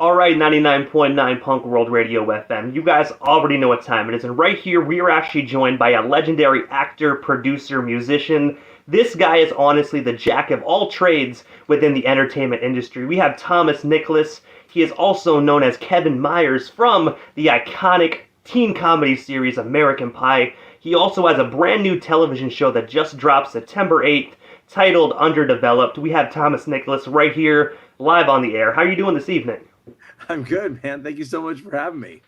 All right, 99.9 Punk World Radio FM. You guys already know what time it is. And right here, we are actually joined by a legendary actor, producer, musician. This guy is honestly the jack of all trades within the entertainment industry. We have Thomas Nicholas. He is also known as Kevin Myers from the iconic teen comedy series American Pie. He also has a brand new television show that just dropped September 8th titled Underdeveloped. We have Thomas Nicholas right here live on the air. How are you doing this evening? I'm good, man. Thank you so much for having me.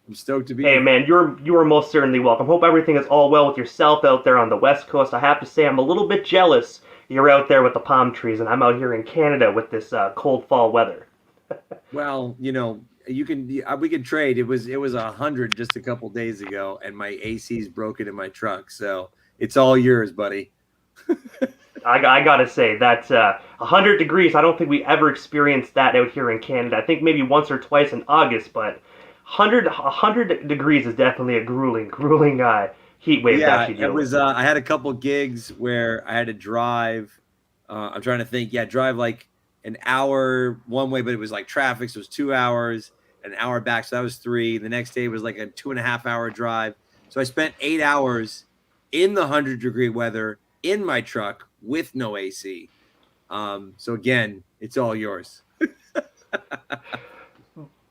I'm stoked to be Hey here. man, you are most certainly welcome. Hope everything is all well with yourself out there on the West Coast. I have to say I'm a little bit jealous you're out there with the palm trees and I'm out here in Canada with this cold fall weather. Well, we can trade. It was 100 just a couple days ago, and my AC's broken in my truck, so it's all yours, buddy. I gotta say that 100 degrees. I don't think we ever experienced that out here in Canada. I think maybe once or twice in August, but 100 degrees is definitely a grueling heat wave. Yeah, Actually, it was. I had a couple gigs where I had to drive. I'm trying to think. Yeah, drive like an hour one way, but it was like traffic, so it was 2 hours, an hour back, so that was 3. The next day was like a 2.5 hour drive. So I spent 8 hours in the 100-degree weather in my truck with no AC. So again, it's all yours.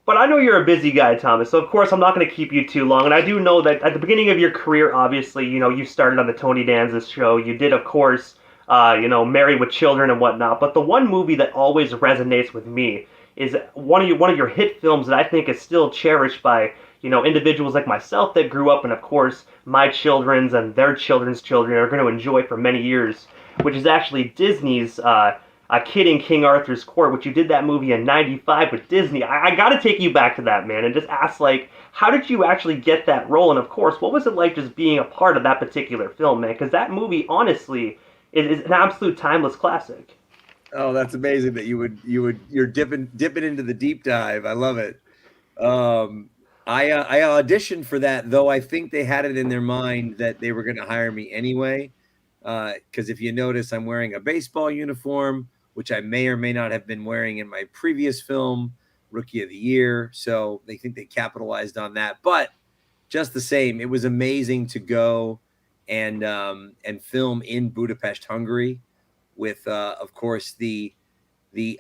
But I know you're a busy guy, Thomas, so of course I'm not going to keep you too long. And I do know that at the beginning of your career, obviously, you started on the Tony Danza show. You did, of course, Married with Children and whatnot. But the one movie that always resonates with me is one of your hit films that I think is still cherished by individuals like myself that grew up, and of course my children's and their children's children are going to enjoy for many years, which is actually Disney's A Kid in King Arthur's Court, which you did that movie in '95 with Disney. I got to take you back to that, man, and just ask, like, how did you actually get that role? And of course, what was it like just being a part of that particular film, man? Because that movie, honestly, is an absolute timeless classic. Oh, that's amazing that you're dipping into the deep dive. I love it. I auditioned for that, though I think they had it in their mind that they were going to hire me anyway. Because if you notice, I'm wearing a baseball uniform, which I may or may not have been wearing in my previous film, Rookie of the Year. So they think they capitalized on that. But just the same, it was amazing to go and film in Budapest, Hungary, with of course the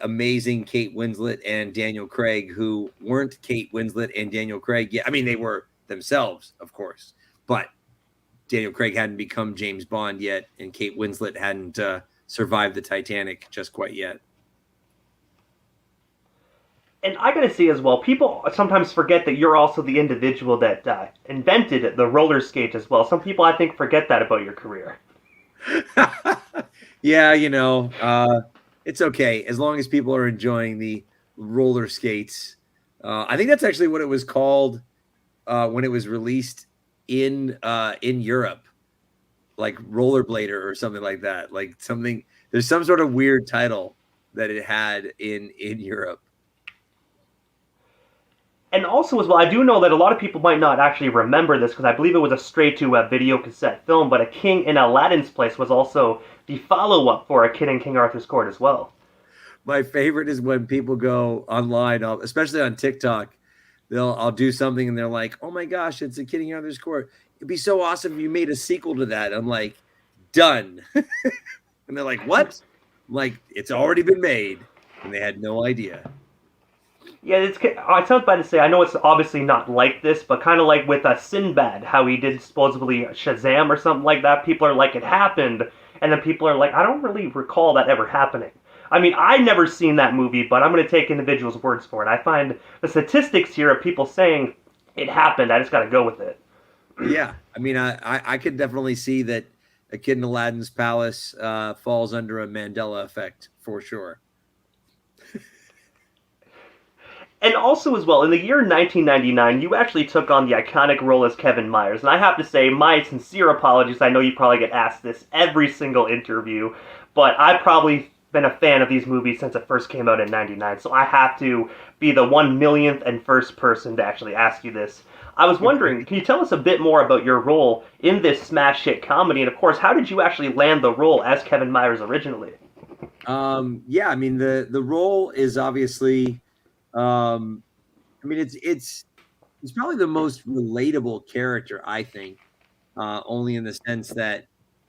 amazing Kate Winslet and Daniel Craig, who weren't Kate Winslet and Daniel Craig yet. I mean, they were themselves, of course, but Daniel Craig hadn't become James Bond yet, and Kate Winslet hadn't survived the Titanic just quite yet. And I gotta say as well, people sometimes forget that you're also the individual that invented the roller skate as well. Some people, I think, forget that about your career. Yeah, it's okay as long as people are enjoying the roller skates. I think that's actually what it was called when it was released in Europe, like Rollerblader or something like that. Like something, there's some sort of weird title that it had in Europe. And also as well, I do know that a lot of people might not actually remember this because I believe it was a straight-to video cassette film, but A King in Aladdin's Place was also the follow-up for A Kid in King Arthur's Court as well. My favorite is when people go online, especially on TikTok, I'll do something and they're like, "Oh my gosh, it's A Kid in Arthur's Court. It'd be so awesome if you made a sequel to that." I'm like, done. And they're like, "What?" I'm like, "It's already been made." And they had no idea. Yeah, it sounds bad to say. I know it's obviously not like this, but kind of like with Sinbad, how he did supposedly Shazam or something like that. People are like, it happened, and then people are like, I don't really recall that ever happening. I mean, I never seen that movie, but I'm going to take individuals' words for it. I find the statistics here of people saying it happened. I just got to go with it. Yeah, I mean, I could definitely see that A Kid in Aladdin's Palace falls under a Mandela effect for sure. And also as well, in the year 1999, you actually took on the iconic role as Kevin Myers. And I have to say, my sincere apologies. I know you probably get asked this every single interview, but I've probably been a fan of these movies since it first came out in '99. So I have to be the 1 millionth and first person to actually ask you this. I was wondering, can you tell us a bit more about your role in this smash hit comedy? And of course, how did you actually land the role as Kevin Myers originally? Yeah, I mean, the role is obviously I mean, it's probably the most relatable character, I think, only in the sense that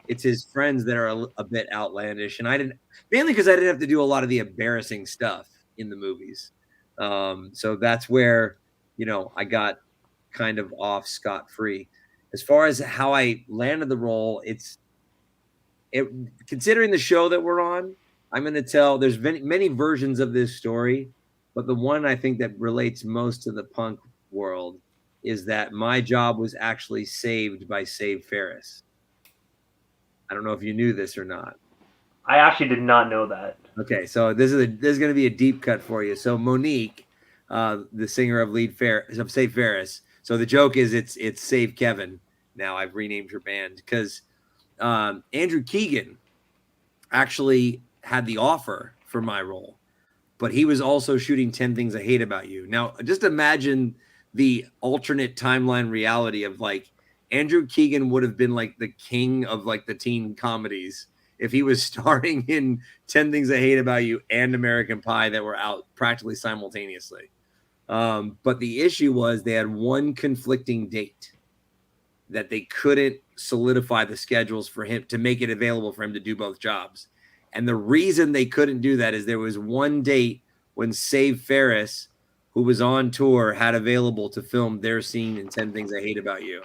it's his friends that are a bit outlandish, and I didn't mainly because I didn't have to do a lot of the embarrassing stuff in the movies. So that's where I got kind of off scot free. As far as how I landed the role, it considering the show that we're on, I'm going to tell. There's many versions of this story, but the one I think that relates most to the punk world is that my job was actually saved by Save Ferris. I don't know if you knew this or not. I actually did not know that. Okay, so this is going to be a deep cut for you. So Monique, the singer of Save Ferris. So the joke is it's Save Kevin. Now I've renamed her band because Andrew Keegan actually had the offer for my role, but he was also shooting 10 Things I Hate About You. Now, just imagine the alternate timeline reality of like Andrew Keegan would have been like the king of like the teen comedies if he was starring in 10 Things I Hate About You and American Pie that were out practically simultaneously. But the issue was they had one conflicting date that they couldn't solidify the schedules for him to make it available for him to do both jobs. And the reason they couldn't do that is there was one date when Save Ferris, who was on tour, had available to film their scene in 10 Things I Hate About You.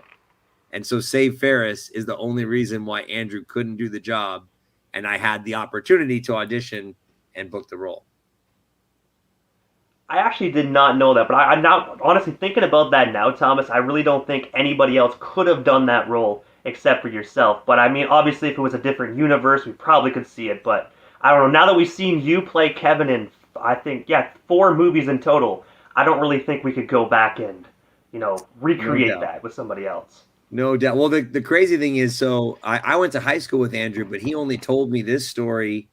And so Save Ferris is the only reason why Andrew couldn't do the job. And I had the opportunity to audition and book the role. I actually did not know that, but I'm now honestly thinking about that now, Thomas. I really don't think anybody else could have done that role except for yourself. But I mean, obviously, if it was a different universe, we probably could see it. But I don't know. Now that we've seen you play Kevin in, I think, yeah, 4 movies in total, I don't really think we could go back and, recreate that with somebody else. No doubt. Well, the crazy thing is, so I went to high school with Andrew, but he only told me this story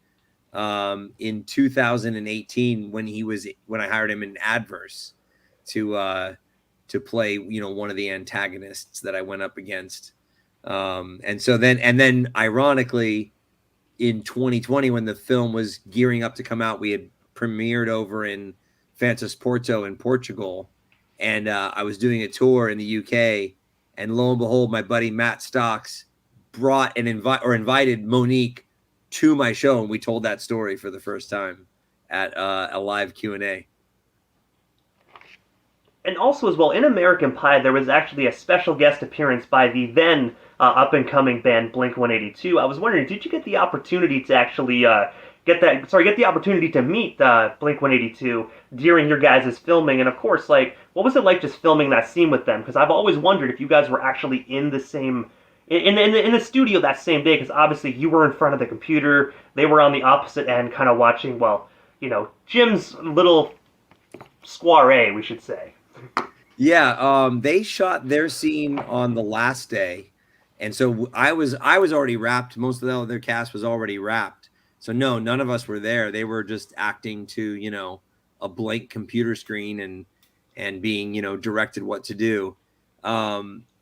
in 2018 when I hired him in Adverse to play one of the antagonists that I went up against. And then ironically in 2020 when the film was gearing up to come out, we had premiered over in Fantas Porto in Portugal, and I was doing a tour in the UK, and lo and behold, my buddy Matt Stocks invited Monique to my show, and we told that story for the first time at a live Q&A. And also, as well, in American Pie, there was actually a special guest appearance by the then up-and-coming band Blink-182. I was wondering, did you get the opportunity to actually get the opportunity to meet Blink-182 during your guys' filming? And of course, like, what was it like just filming that scene with them? Because I've always wondered if you guys were actually in the same in the studio that same day, because obviously you were in front of the computer, they were on the opposite end, kind of watching. Well, Jim's little soiree, we should say. Yeah, they shot their scene on the last day, and so I was already wrapped. Most of the other cast was already wrapped. So no, none of us were there. They were just acting to a blank computer screen and being directed what to do.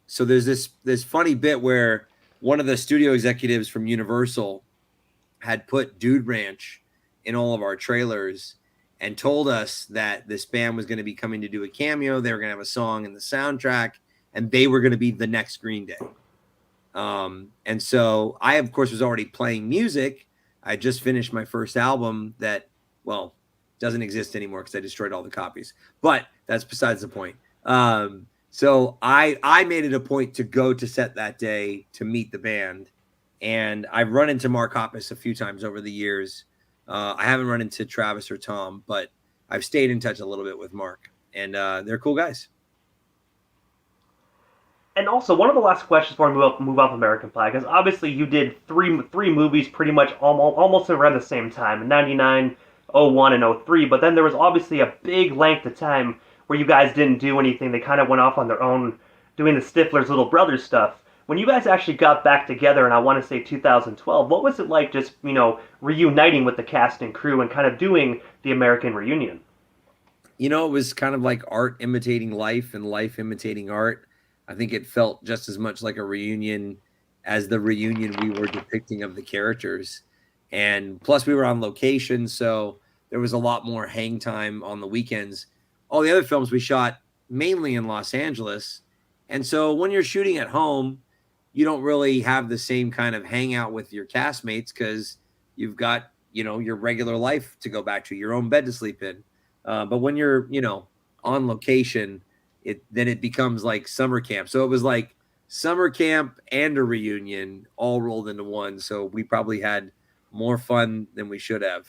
So there's this funny bit where one of the studio executives from Universal had put Dude Ranch in all of our trailers and told us that this band was going to be coming to do a cameo. They were going to have a song in the soundtrack, and they were going to be the next Green Day. And so I, of course, was already playing music. I just finished my first album that, well, doesn't exist anymore because I destroyed all the copies. But that's besides the point. So I made it a point to go to set that day to meet the band. And I've run into Mark Hoppus a few times over the years. I haven't run into Travis or Tom, but I've stayed in touch a little bit with Mark. And they're cool guys. And also, one of the last questions before we move off American Pie, because obviously you did three movies pretty much almost around the same time, in 99, 01, and 03, but then there was obviously a big length of time where you guys didn't do anything. They kind of went off on their own doing the Stifler's Little Brother stuff. When you guys actually got back together, and I want to say 2012, what was it like just, reuniting with the cast and crew and kind of doing the American reunion? It was kind of like art imitating life and life imitating art. I think it felt just as much like a reunion as the reunion we were depicting of the characters. And plus we were on location, so there was a lot more hang time on the weekends. all the other films we shot mainly in Los Angeles. And so when you're shooting at home, you don't really have the same kind of hangout with your castmates because you've got, your regular life to go back to, your own bed to sleep in. But when you're, on location, it becomes like summer camp. So it was like summer camp and a reunion all rolled into one. So we probably had more fun than we should have.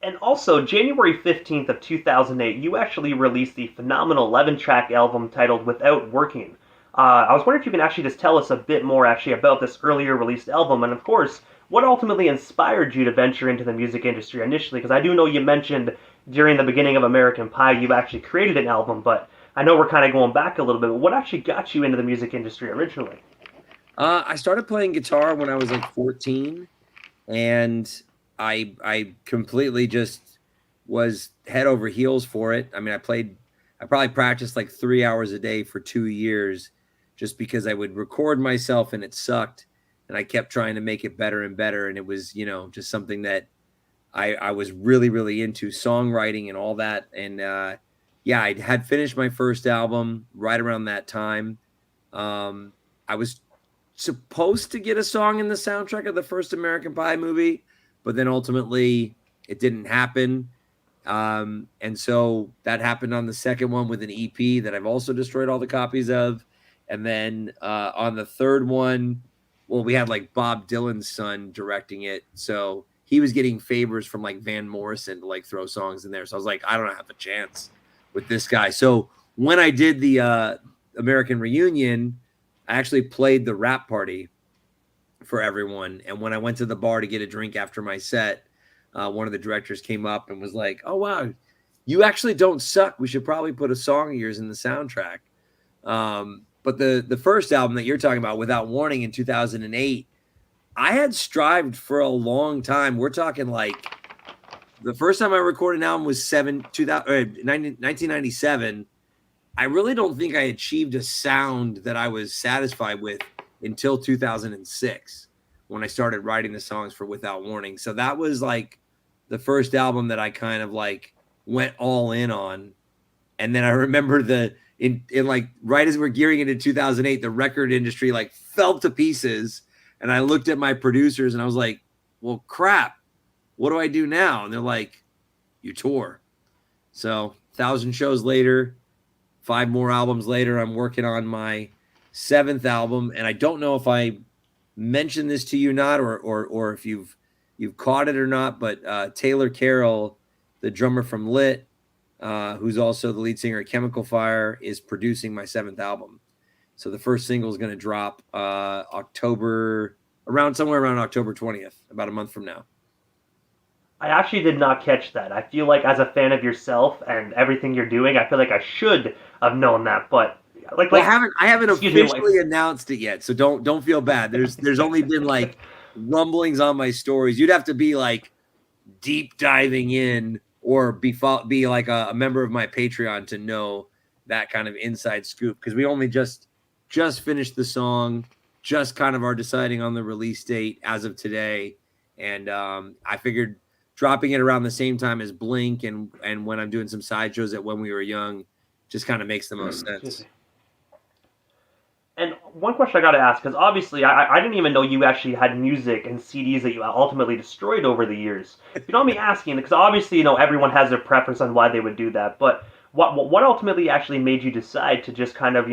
And also, January 15th of 2008, you actually released the phenomenal 11-track album titled Without Working. I was wondering if you can actually just tell us a bit more actually about this earlier released album, and of course, what ultimately inspired you to venture into the music industry initially, because I do know you mentioned during the beginning of American Pie you actually created an album, but I know we're kind of going back a little bit, but what actually got you into the music industry originally? I started playing guitar when I was like 14, and I completely just was head over heels for it. I mean, I probably practiced like 3 hours a day for 2 years just because I would record myself and it sucked. And I kept trying to make it better and better. And it was, just something that I was really, really into, songwriting and all that. And yeah, I had finished my first album right around that time. I was supposed to get a song in the soundtrack of the first American Pie movie, but then ultimately it didn't happen. And so that happened on the second one with an EP that I've also destroyed all the copies of. And then on the third one, well, we had like Bob Dylan's son directing it. So he was getting favors from like Van Morrison to like throw songs in there. So I was like, I don't have a chance with this guy. So when I did the American Reunion, I actually played the rap party for everyone. And when I went to the bar to get a drink after my set, one of the directors came up and was like, "Oh wow, you actually don't suck. We should probably put a song of yours in the soundtrack." But the first album that you're talking about, Without Warning, in 2008, I had strived for a long time. We're talking like the first time I recorded an album was 1997. I really don't think I achieved a sound that I was satisfied with until 2006 when I started writing the songs for Without Warning. So that was like the first album that I kind of like went all in on. And then I remember in like right as we're gearing into 2008, the record industry like fell to pieces. And I looked at my producers and I was like, well, crap, what do I do now? And they're like, you tour. So 1,000 shows later, 5 more albums later, I'm working on my 7th album. And I don't know if I mentioned this to you or not, or if you've caught it or not, but Taylor Carroll, the drummer from Lit, who's also the lead singer of Chemical Fire, is producing my 7th album. So the first single is going to drop somewhere around October 20th, about a month from now. I actually did not catch that. I feel like as a fan of yourself and everything you're doing, I feel like I should have known that, but I haven't officially announced it yet, so don't feel bad. There's only been like rumblings on my stories. You'd have to be like deep diving in or be like a member of my Patreon to know that kind of inside scoop, because we only just finished the song, just kind of are deciding on the release date as of today, and I figured dropping it around the same time as Blink and when I'm doing some side shows at When We Were Young just kind of makes the most sense. And one question I got to ask, because obviously I didn't even know you actually had music and CDs that you ultimately destroyed over the years. You don't me asking, because obviously everyone has their preference on why they would do that. But what ultimately actually made you decide to just kind of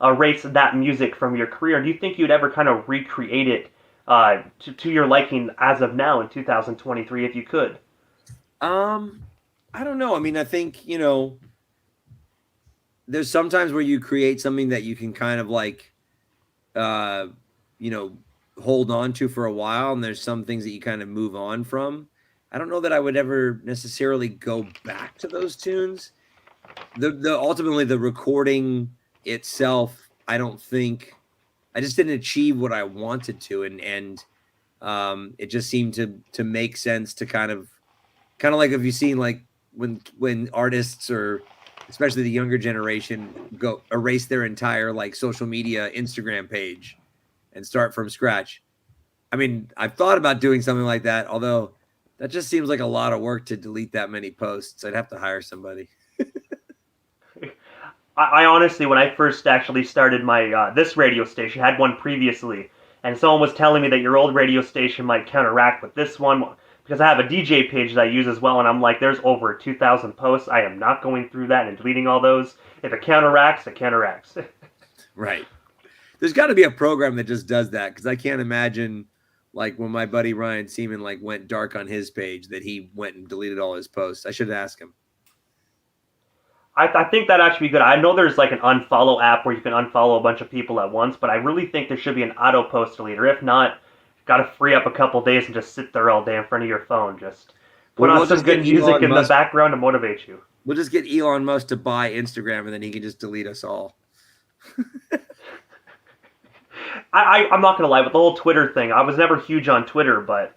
erase that music from your career? Do you think you'd ever kind of recreate it to your liking as of now in 2023 if you could? I don't know. I mean, I think there's sometimes where you create something that you can kind of like, hold on to for a while. And there's some things that you kind of move on from. I don't know that I would ever necessarily go back to those tunes. Ultimately the recording itself, I just didn't achieve what I wanted to. And it just seemed to make sense to kind of like, if you've seen like when artists, or especially the younger generation, go erase their entire like social media Instagram page and start from scratch. I mean, I've thought about doing something like that, although That just seems like a lot of work to delete that many posts. I'd have to hire somebody. I honestly, when I first actually started my this radio station, had one previously, and someone was telling me that your old radio station might counteract with this one because I have a DJ page that I use as well, and I'm like, there's over 2,000 posts. I am not going through that and deleting all those. If it counteracts, it counteracts. Right. There's got to be a program that just does that, because I can't imagine, like, when my buddy Ryan Seaman like went dark on his page, that he went and deleted all his posts. I should ask him. I think that actually be good. I know there's like an unfollow app where you can unfollow a bunch of people at once, but I really think there should be an auto post deleter. If not, got to free up a couple days and just sit there all day in front of your phone. Just put on some good music in the background to motivate you. We'll just get Elon Musk to buy Instagram, and then he can just delete us all. I'm not going to lie, with the whole Twitter thing, I was never huge on Twitter, but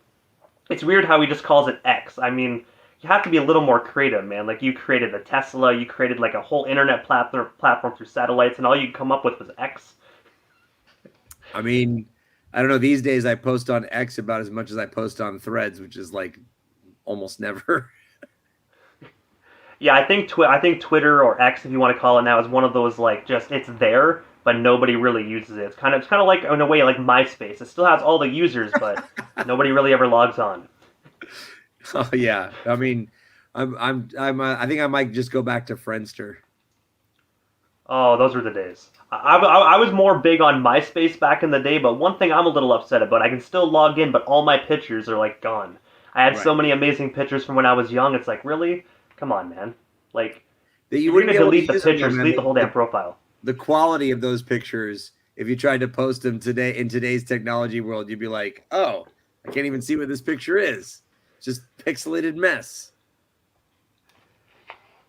it's weird how he just calls it X. I mean, you have to be a little more creative, man. Like, you created a Tesla, you created like a whole internet platform through satellites, and all you could come up with was X. I mean, I don't know. These days, I post on X about as much as I post on Threads, which is like almost never. Yeah, I think Twitter, or X, if you want to call it now, is one of those like just it's there, but nobody really uses it. It's kind of like, in a way, like MySpace. It still has all the users, but nobody really ever logs on. Oh yeah, I mean, I think I might just go back to Friendster. Oh, those were the days. I was more big on MySpace back in the day, but one thing I'm a little upset about, I can still log in, but all my pictures are like gone. I had so many amazing pictures from when I was young. It's like, really? Come on, man. Like, that you you're wouldn't gonna delete the use them, pictures, man. delete the whole damn profile. The quality of those pictures, if you tried to post them today in today's technology world, you'd be like, oh, I can't even see what this picture is. It's just pixelated mess.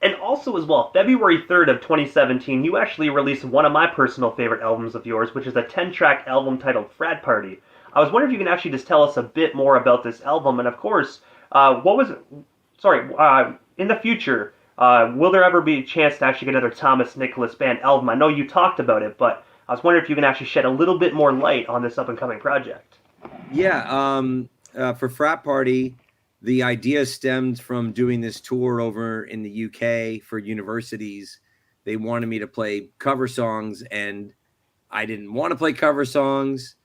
And also, as well, February 3rd of 2017, you actually released one of my personal favorite albums of yours, which is a 10-track album titled Frat Party. I was wondering if you can actually just tell us a bit more about this album, and of course, in the future, will there ever be a chance to actually get another Thomas Nicholas Band album? I know you talked about it, but I was wondering if you can actually shed a little bit more light on this up-and-coming project. Yeah, for Frat Party, the idea stemmed from doing this tour over in the UK for universities. They wanted me to play cover songs, and I didn't want to play cover songs,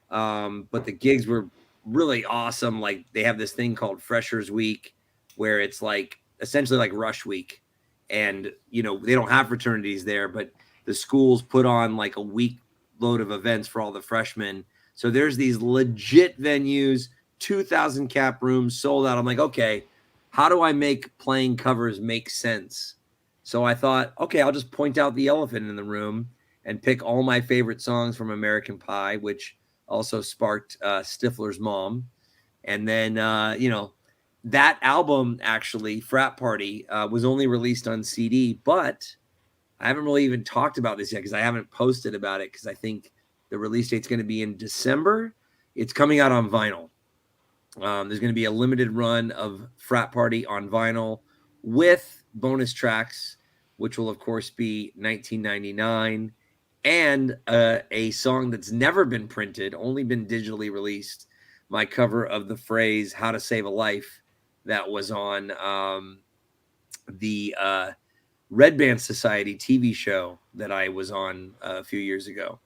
but the gigs were really awesome. Like, they have this thing called Freshers Week, where it's like essentially like Rush Week, and they don't have fraternities there, but the schools put on like a week load of events for all the freshmen. So there's these legit venues, 2,000 cap rooms, sold out. I'm like, okay, how do I make playing covers make sense? So I thought, okay, I'll just point out the elephant in the room and pick all my favorite songs from American Pie, which also sparked Stifler's Mom. And then, that album, actually, Frat Party, was only released on CD, but I haven't really even talked about this yet because I haven't posted about it, because I think the release date's going to be in December. It's coming out on vinyl. There's going to be a limited run of Frat Party on vinyl with bonus tracks, which will, of course, be 1999, and a song that's never been printed, only been digitally released, my cover of the phrase "How to Save a Life," that was on the Red Band Society TV show that I was on a few years ago.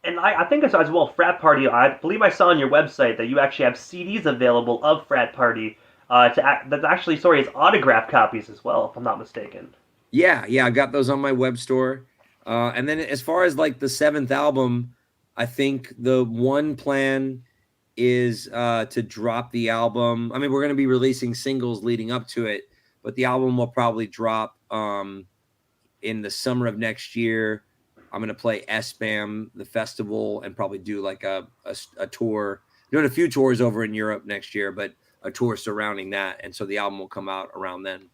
And I think as well, Frat Party, I believe I saw on your website that you actually have CDs available of Frat Party that's actually, it's autographed copies as well, if I'm not mistaken. Yeah, I got those on my web store. And then as far as like the 7th album, I think the one plan is to drop the album. I mean, we're going to be releasing singles leading up to it, but the album will probably drop in the summer of next year. I'm going to play SBAM, the festival, and probably do like a tour. Doing a few tours over in Europe next year, but a tour surrounding that. And so the album will come out around then.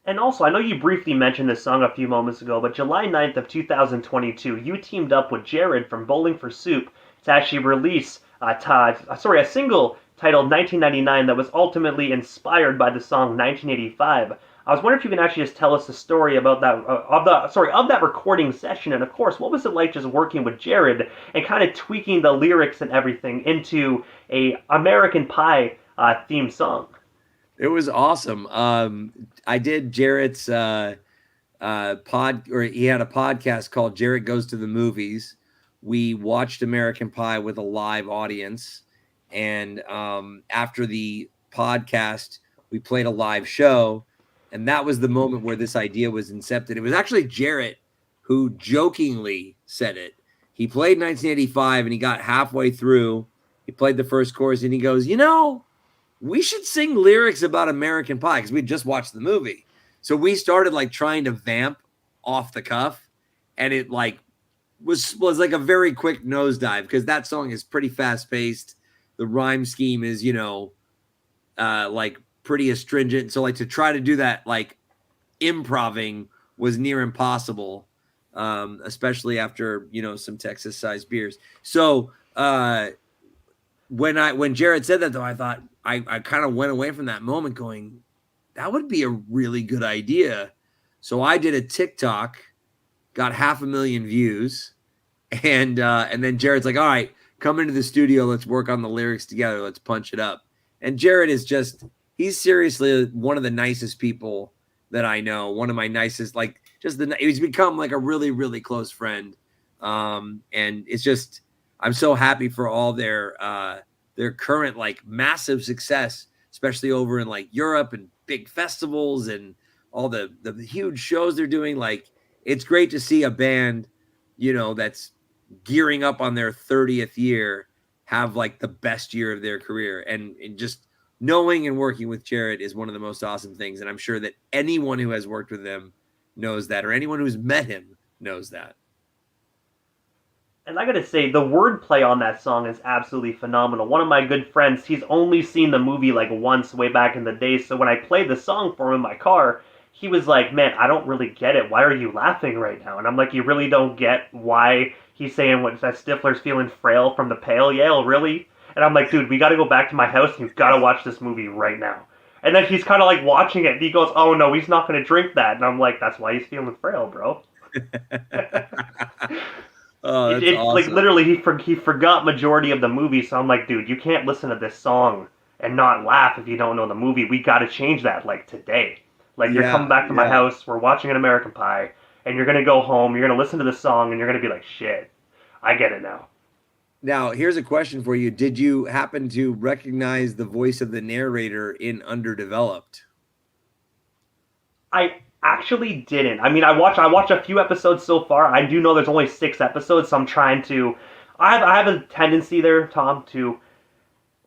And also, I know you briefly mentioned this song a few moments ago, but July 9th of 2022, you teamed up with Jared from Bowling for Soup to actually release a single titled 1999 that was ultimately inspired by the song 1985. I was wondering if you can actually just tell us the story about that of that recording session, and of course, what was it like just working with Jared and kind of tweaking the lyrics and everything into a American Pie theme song? It was awesome. I did Jarrett's he had a podcast called Jarrett Goes to the Movies. We watched American Pie with a live audience, and after the podcast, we played a live show, and that was the moment where this idea was incepted. It was actually Jarrett who jokingly said it. He played 1985, and he got halfway through. He played the first chorus, and he goes, we should sing lyrics about American Pie, because we just watched the movie. So we started like trying to vamp off the cuff, and it like was like a very quick nosedive, because that song is pretty fast paced. The rhyme scheme is, like pretty astringent. So like to try to do that like improving was near impossible, especially after some Texas sized beers. So when Jared said that, though, I thought I kind of went away from that moment going, that would be a really good idea. So I did a TikTok, got 500,000 views, and then Jared's like, all right, come into the studio, let's work on the lyrics together, let's punch it up. And Jared is he's seriously one of the nicest people that I know, one of my nicest, like he's become like a really, really close friend. And it's just, I'm so happy for all their current like massive success, especially over in like Europe and big festivals and all the huge shows they're doing. Like, it's great to see a band, that's gearing up on their 30th year have like the best year of their career. And just knowing and working with Jared is one of the most awesome things. And I'm sure that anyone who has worked with him knows that, or anyone who's met him knows that. And I gotta say, the wordplay on that song is absolutely phenomenal. One of my good friends, he's only seen the movie like once way back in the day, so when I played the song for him in my car, he was like, man, I don't really get it. Why are you laughing right now? And I'm like, you really don't get why he's saying that Stifler's feeling frail from the pale ale, really? And I'm like, dude, we gotta go back to my house and you've gotta watch this movie right now. And then he's kind of like watching it, and he goes, oh no, he's not gonna drink that. And I'm like, that's why he's feeling frail, bro. Oh, that's it's awesome. like literally he forgot majority of the movie, so I'm like, dude, you can't listen to this song and not laugh if you don't know the movie. We got to change that like today. Like, you're coming back to my house, we're watching an American Pie, and you're gonna go home, you're gonna listen to the song, and you're gonna be like, shit, I get it now. Now, here's a question for you. Did you happen to recognize the voice of the narrator in Underdeveloped? I actually didn't. I mean, I watched a few episodes so far. I do know there's only 6 episodes, so I'm trying to. I have a tendency there, Tom, to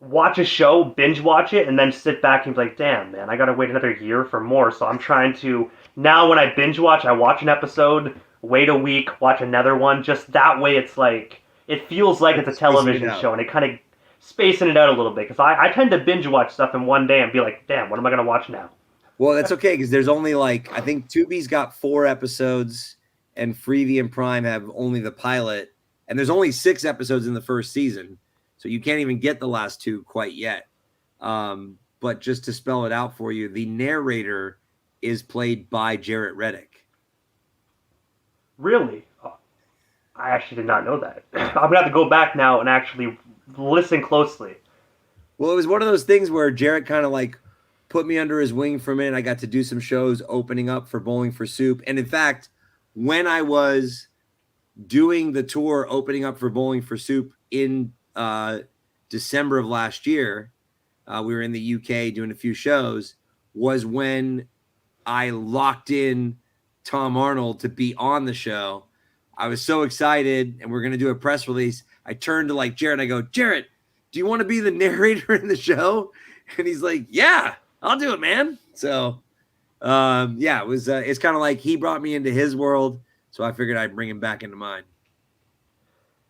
watch a show, binge watch it, and then sit back and be like, damn, man, I gotta wait another year for more. So I'm trying to now when I binge watch, I watch an episode, wait a week, watch another one. Just that way, it's like it feels like it's a television show, and it kind of spacing it out a little bit because I tend to binge watch stuff in one day and be like, damn, what am I gonna watch now? Well, that's okay, because there's only like, I think Tubi's got 4 episodes and Freevee and Prime have only the pilot, and there's only 6 episodes in the first season, so you can't even get the last 2 quite yet. But just to spell it out for you, the narrator is played by Jarrett Reddick. Really? Oh, I actually did not know that. I'm gonna have to go back now and actually listen closely. Well, it was one of those things where Jarrett kind of like put me under his wing for a minute. I got to do some shows opening up for Bowling for Soup. And in fact, when I was doing the tour opening up for Bowling for Soup in December of last year, we were in the UK doing a few shows, was when I locked in Tom Arnold to be on the show. I was so excited, and we're going to do a press release. I turned to like Jarrett, and I go, Jarrett, do you want to be the narrator in the show? And he's like, yeah, I'll do it, man. So, it was. It's kind of like he brought me into his world, so I figured I'd bring him back into mine.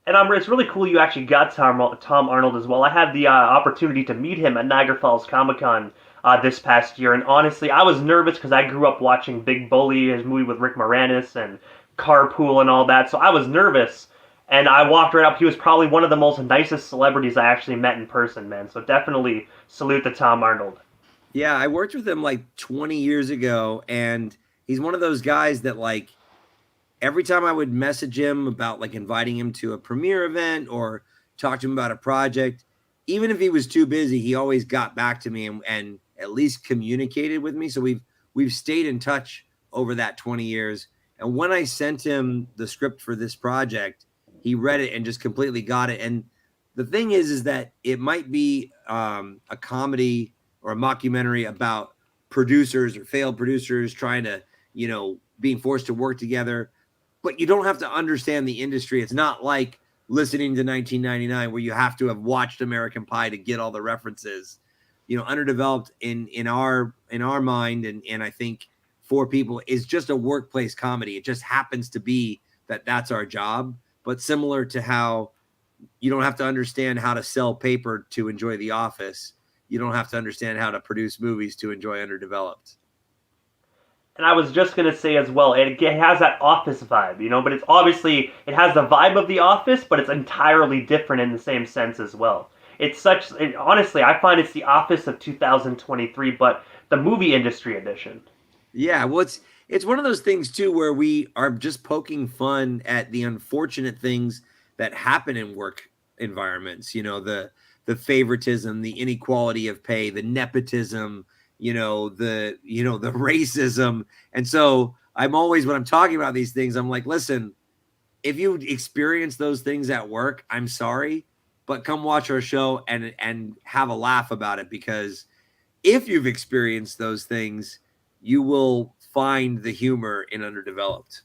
And it's really cool you actually got Tom Arnold as well. I had the opportunity to meet him at Niagara Falls Comic Con this past year, and honestly, I was nervous because I grew up watching Big Bully, his movie with Rick Moranis, and Carpool and all that, so I was nervous. And I walked right up. He was probably one of the most nicest celebrities I actually met in person, man. So definitely salute to Tom Arnold. Yeah, I worked with him like 20 years ago, and he's one of those guys that like every time I would message him about like inviting him to a premiere event or talk to him about a project, even if he was too busy, he always got back to me and at least communicated with me. So we've stayed in touch over that 20 years. And when I sent him the script for this project, he read it and just completely got it. And the thing is that it might be a comedy or a mockumentary about producers or failed producers trying to, being forced to work together, but you don't have to understand the industry. It's not like listening to 1999 where you have to have watched American Pie to get all the references. Underdeveloped in our mind, and I think for people, is just a workplace comedy. It just happens to be that that's our job. But similar to how you don't have to understand how to sell paper to enjoy The Office, you don't have to understand how to produce movies to enjoy Underdeveloped. And I was just gonna say as well, it has that Office vibe, but it's obviously it has the vibe of The Office, but it's entirely different in the same sense as well. Honestly, I find it's The Office of 2023, but the movie industry edition. Yeah, well, it's one of those things too where we are just poking fun at the unfortunate things that happen in work environments. The favoritism, the inequality of pay, the nepotism, the racism. And so I'm always, when I'm talking about these things, I'm like, listen, if you experience those things at work, I'm sorry, but come watch our show and have a laugh about it, because if you've experienced those things, you will find the humor in Underdeveloped.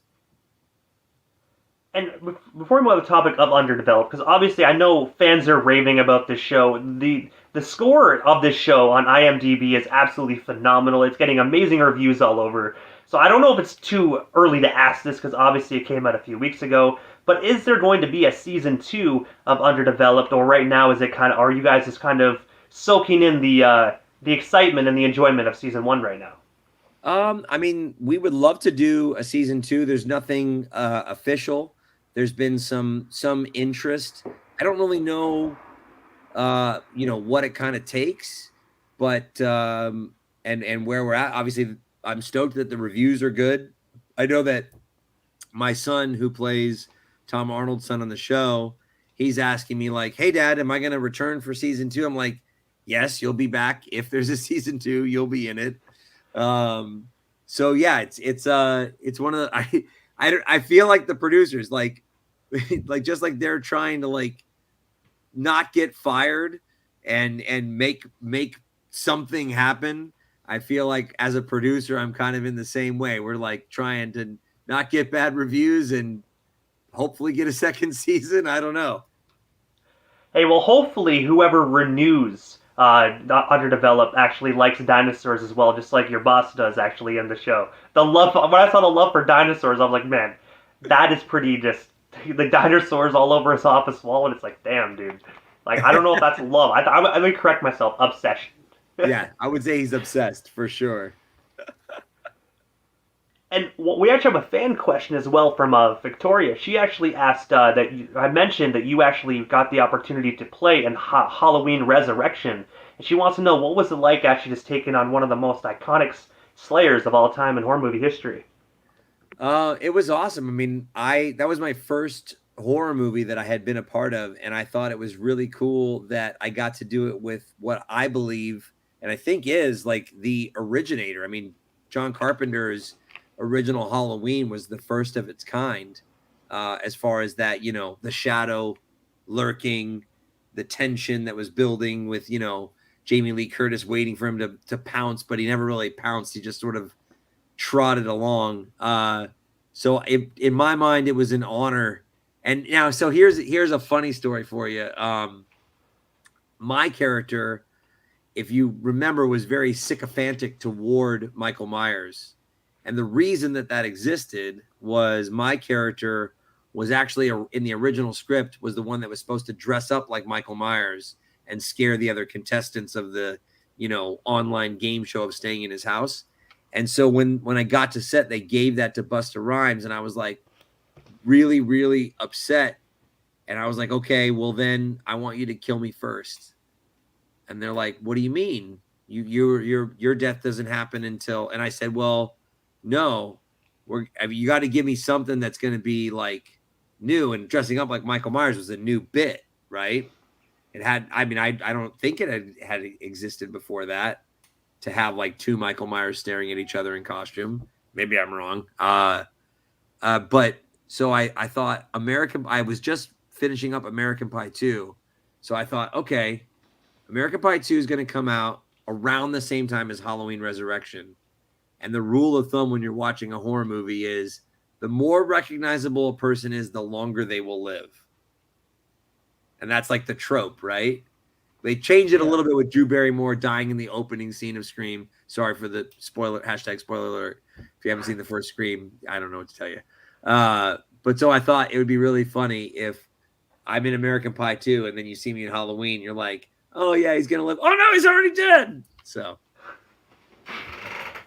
And before we move on to the topic of Underdeveloped, because obviously I know fans are raving about this show. The score of this show on IMDb is absolutely phenomenal. It's getting amazing reviews all over. So I don't know if it's too early to ask this, because obviously it came out a few weeks ago. But is there going to be a season 2 of Underdeveloped, or right now is it are you guys just kind of soaking in the excitement and the enjoyment of season 1 right now? I mean, we would love to do a season 2. There's nothing official. There's been some interest. I don't really know what it kind of takes, but and where we're at. Obviously, I'm stoked that the reviews are good. I know that my son, who plays Tom Arnold's son on the show, he's asking me like, "Hey, Dad, am I going to return for season 2?" I'm like, "Yes, you'll be back. If there's a season 2, you'll be in it." Um, so yeah, it's one of the I feel like the producers like like just like they're trying to like not get fired and make something happen. I feel like as a producer, I'm kind of in the same way. We're like trying to not get bad reviews and hopefully get a second season. I don't know. Hey, well, hopefully whoever renews Underdeveloped actually likes dinosaurs as well, just like your boss does actually in the show. The love when I saw the love for dinosaurs, I was like, man, that is pretty. Just the dinosaurs all over his office wall, and it's like, damn, dude. Like, I don't know if that's love. I would correct myself. Obsession. Yeah, I would say he's obsessed for sure. And we actually have a fan question as well from Victoria. She actually asked I mentioned that you actually got the opportunity to play in Halloween Resurrection, and she wants to know what was it like actually just taking on one of the most iconic slayers of all time in horror movie history. It was awesome. I mean, I that was my first horror movie that I had been a part of, and I thought it was really cool that I got to do it with what I believe and I think is like the originator. I mean, John Carpenter's original Halloween was the first of its kind, as far as that, the shadow lurking, the tension that was building with, Jamie Lee Curtis waiting for him to pounce, but he never really pounced. He just sort of trotted along. So in my mind, it was an honor. And now, so here's a funny story for you. My character, if you remember, was very sycophantic toward Michael Myers, and the reason that existed was my character was actually in the original script was the one that was supposed to dress up like Michael Myers and scare the other contestants of the online game show of staying in his house. And so when I got to set, they gave that to Busta Rhymes, and I was like really, really upset. And I was like, okay, well then I want you to kill me first. And they're like, what do you mean? Your death doesn't happen until, and I said, well, no, I mean, you got to give me something that's going to be like new, and dressing up like Michael Myers was a new bit, right? It had, I mean, I don't think it had existed before that, to have like two Michael Myers staring at each other in costume. Maybe I'm wrong. But so I thought I was just finishing up American Pie 2. So I thought, okay, American Pie 2 is going to come out around the same time as Halloween Resurrection. And the rule of thumb when you're watching a horror movie is the more recognizable a person is, the longer they will live. And that's like the trope, right? They changed it a little bit with Drew Barrymore dying in the opening scene of Scream. Sorry for the spoiler, #spoiler alert. If you haven't seen the first Scream, I don't know what to tell you. But so I thought it would be really funny if I'm in American Pie 2 and then you see me in Halloween, you're like, oh yeah, he's gonna live. Oh no, he's already dead. So,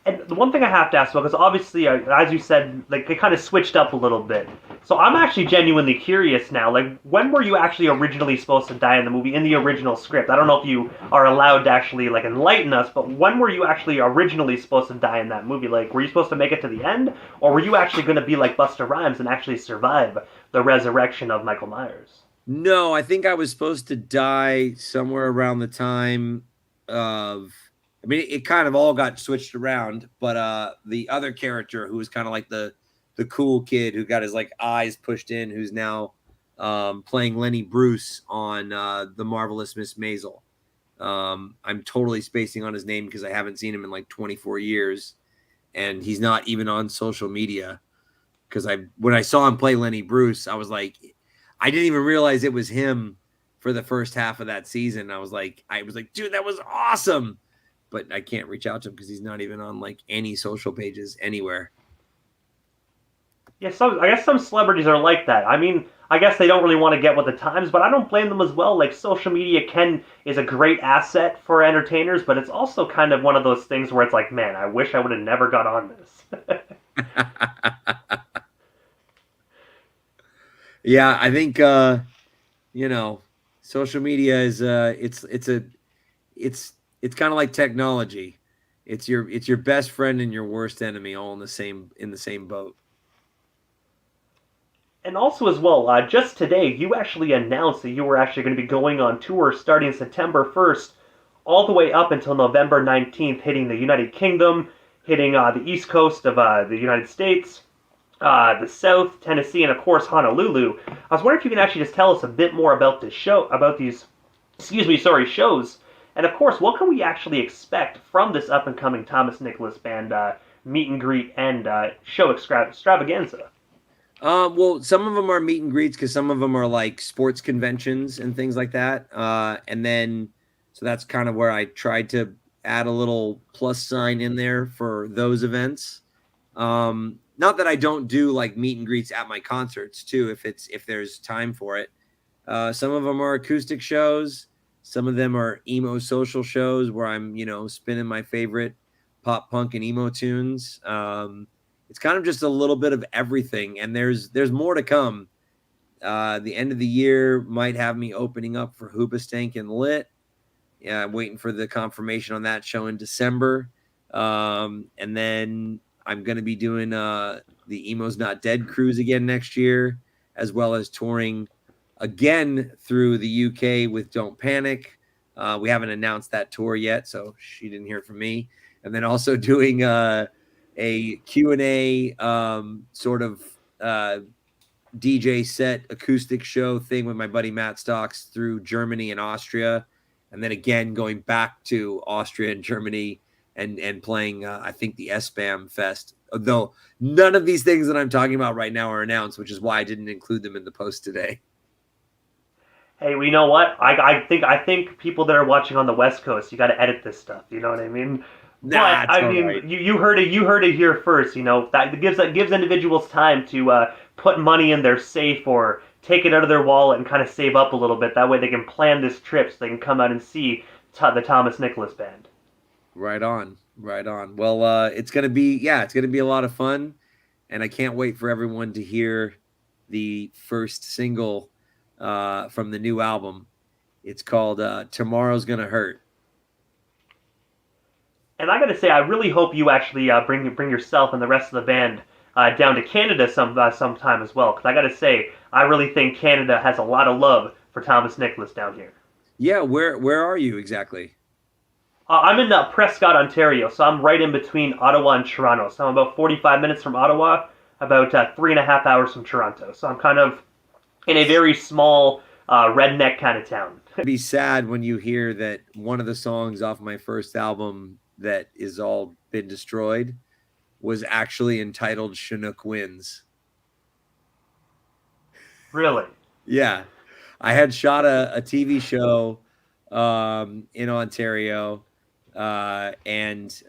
And the one thing I have to ask about, because obviously, as you said, like, they kind of switched up a little bit. So I'm actually genuinely curious now. Like, when were you actually originally supposed to die in the movie, in the original script? I don't know if you are allowed to actually, like, enlighten us, but when were you actually originally supposed to die in that movie? Like, were you supposed to make it to the end? Or were you actually going to be like Busta Rhymes and actually survive the resurrection of Michael Myers? no, I think I was supposed to die somewhere around the time of. I mean, it kind of all got switched around, but the other character who was kind of like the cool kid who got his like eyes pushed in, who's now playing Lenny Bruce on The Marvelous Miss Maisel. I'm totally spacing on his name because I haven't seen him in like 24 years, and he's not even on social media. Because when I saw him play Lenny Bruce, I was like, I didn't even realize it was him for the first half of that season. I was like, dude, that was awesome. But I can't reach out to him because he's not even on like any social pages anywhere. Yeah, I guess some celebrities are like that. I mean, I guess they don't really want to get with the times, but I don't blame them as well. Like, social media can is a great asset for entertainers, but it's also kind of one of those things where it's like, man, I wish I would have never got on this. Yeah, I think you know, social media is it's it's kind of like technology. It's your best friend and your worst enemy all in the same boat. And also, as well, just today, you actually announced that you were actually going to be going on tour starting September 1st, all the way up until November 19th, hitting the United Kingdom, hitting the east coast of the United States, the South, Tennessee, and of course Honolulu. I was wondering if you can actually just tell us a bit more about this show, about these, shows, and of course, what can we actually expect from this up and coming Thomas Nicholas Band meet and greet and show extravaganza? Well, some of them are meet and greets because some of them are like sports conventions and things like that. And then, so that's kind of where I tried to add a little plus sign in there for those events. Not that I don't do like meet and greets at my concerts too, if there's time for it. Some of them are acoustic shows. Some of them are emo social shows where I'm, spinning my favorite pop punk and emo tunes. It's kind of just a little bit of everything, and there's more to come. The end of the year might have me opening up for Hoobastank and Lit. Yeah, I'm waiting for the confirmation on that show in December. And then I'm going to be doing the Emo's Not Dead cruise again next year, as well as touring again through the UK with Don't Panic. We haven't announced that tour yet, so she didn't hear from me. And then also doing a Q&A sort of DJ set acoustic show thing with my buddy Matt Stocks through Germany and Austria. And then again, going back to Austria and Germany and playing, I think, the SBAM Fest. Though none of these things that I'm talking about right now are announced, which is why I didn't include them in the post today. Hey, well, you know what? I think people that are watching on the West Coast, you got to edit this stuff. You know what I mean? Nah, But it's I all mean, right. you heard it here first. That gives individuals time to put money in their safe or take it out of their wallet and kind of save up a little bit. That way they can plan this trip so they can come out and see the Thomas Nicholas Band. Right on. Right on. Well, it's gonna be a lot of fun, and I can't wait for everyone to hear the first single from the new album. It's called "Tomorrow's Gonna Hurt." And I got to say, I really hope you actually bring yourself and the rest of the band down to Canada sometime as well. Because I got to say, I really think Canada has a lot of love for Thomas Nicholas down here. Yeah, where are you exactly? I'm in Prescott, Ontario, so I'm right in between Ottawa and Toronto. So I'm about 45 minutes from Ottawa, about 3.5 hours from Toronto. So I'm kind of in a very small redneck kind of town. Be sad when you hear that one of the songs off my first album that is all been destroyed was actually entitled Chinook Winds. Really? Yeah. I had shot a TV show in Ontario, and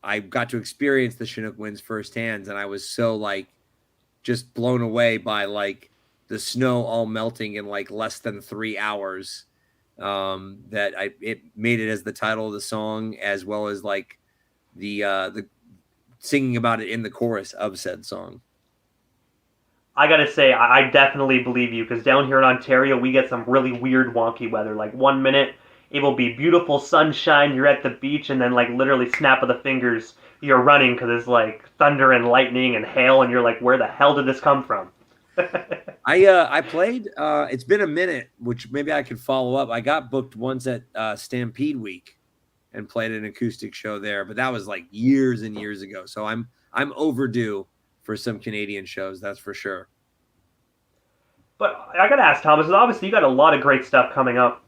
I got to experience the Chinook winds firsthand, and I was so like just blown away by like the snow all melting in like less than 3 hours. That it made it as the title of the song, as well as like the singing about it in the chorus of said song. I gotta say, I definitely believe you because down here in Ontario, we get some really weird, wonky weather. Like 1 minute, it will be beautiful sunshine, you're at the beach, and then like literally snap of the fingers, you're running because it's like thunder and lightning and hail, and you're like, where the hell did this come from? I played. It's been a minute, which maybe I could follow up. I got booked once at Stampede Week and played an acoustic show there, but that was like years and years ago. So I'm overdue for some Canadian shows, that's for sure. But I gotta ask, Thomas, obviously you got a lot of great stuff coming up.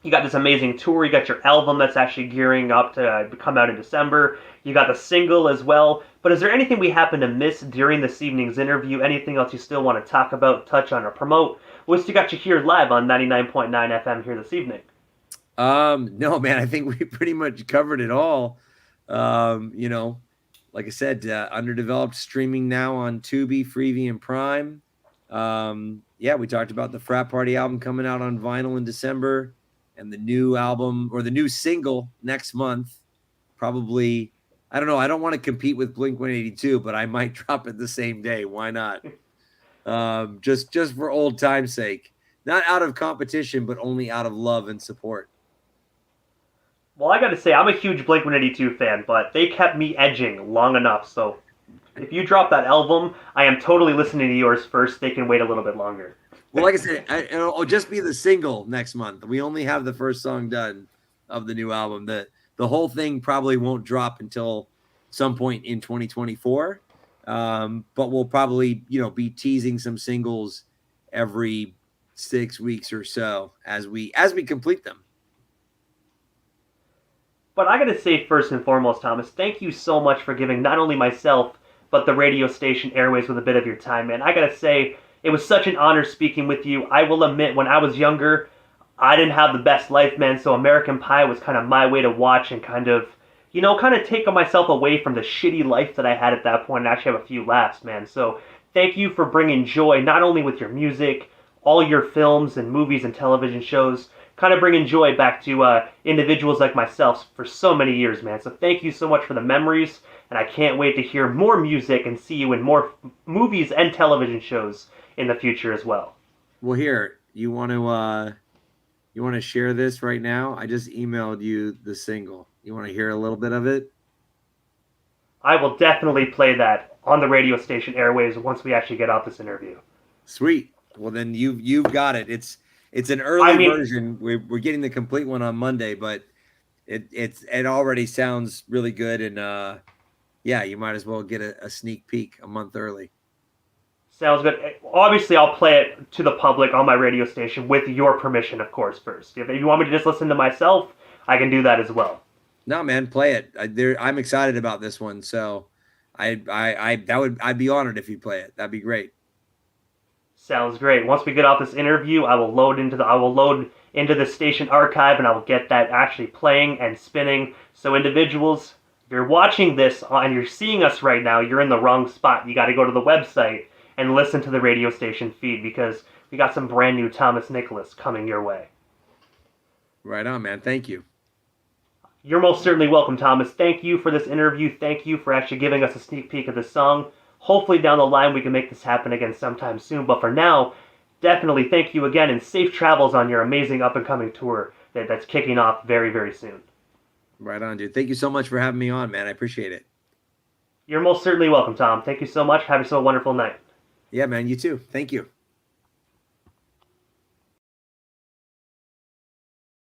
You got this amazing tour. You got your album that's actually gearing up to come out in December. You got the single as well. But is there anything we happen to miss during this evening's interview? Anything else you still want to talk about, touch on, or promote? We still got you here live on 99.9 FM here this evening. No, man, I think we pretty much covered it all. You know, like I said, underdeveloped streaming now on Tubi, Freevee, and Prime. Yeah, we talked about the Frat Party album coming out on vinyl in December, and the new album or the new single next month. Probably, I don't know. I don't want to compete with Blink 182, but I might drop it the same day. Why not? Just for old time's sake, not out of competition, but only out of love and support. Well, I gotta say, I'm a huge Blink 182 fan, but they kept me edging long enough. So if you drop that album, I am totally listening to yours first. They can wait a little bit longer. Well, like I said, it'll just be the single next month. We only have the first song done of the new album. The whole thing probably won't drop until some point in 2024. But we'll probably, be teasing some singles every 6 weeks or so as we complete them. But I gotta say, first and foremost, Thomas, thank you so much for giving not only myself, but the radio station Airways with a bit of your time, man. I gotta say, it was such an honor speaking with you. I will admit, when I was younger, I didn't have the best life, man, so American Pie was kind of my way to watch and kind of taking myself away from the shitty life that I had at that point and actually have a few laughs, man. So thank you for bringing joy, not only with your music, all your films and movies and television shows, kind of bringing joy back to individuals like myself for so many years, man. So thank you so much for the memories, and I can't wait to hear more music and see you in more movies and television shows in the future as well. Well, here, you want to share this right now? I just emailed you the single. You want to hear a little bit of it? I will definitely play that on the radio station Airways once we actually get off this interview. Sweet. Well, then you've got it. It's an early version. We're getting the complete one on Monday, but it already sounds really good, and yeah, you might as well get a sneak peek a month early. Sounds good. Obviously, I'll play it to the public on my radio station with your permission, of course, first. If you want me to just listen to myself, I can do that as well. No, man, play it. I'm excited about this one, so I'd be honored if you play it. That'd be great. Sounds great. Once we get off this interview, I will load into the station archive, and I will get that actually playing and spinning. So individuals, if you're watching this and you're seeing us right now, you're in the wrong spot. You got to go to the website and listen to the radio station feed because we got some brand new Thomas Nicholas coming your way. Right on, man. Thank you. You're most certainly welcome, Thomas. Thank you for this interview. Thank you for actually giving us a sneak peek of this song. Hopefully down the line we can make this happen again sometime soon. But for now, definitely thank you again and safe travels on your amazing up-and-coming tour that's kicking off very, very soon. Right on, dude. Thank you so much for having me on, man. I appreciate it. You're most certainly welcome, Tom. Thank you so much. Have yourself a wonderful night. Yeah, man. You too. Thank you.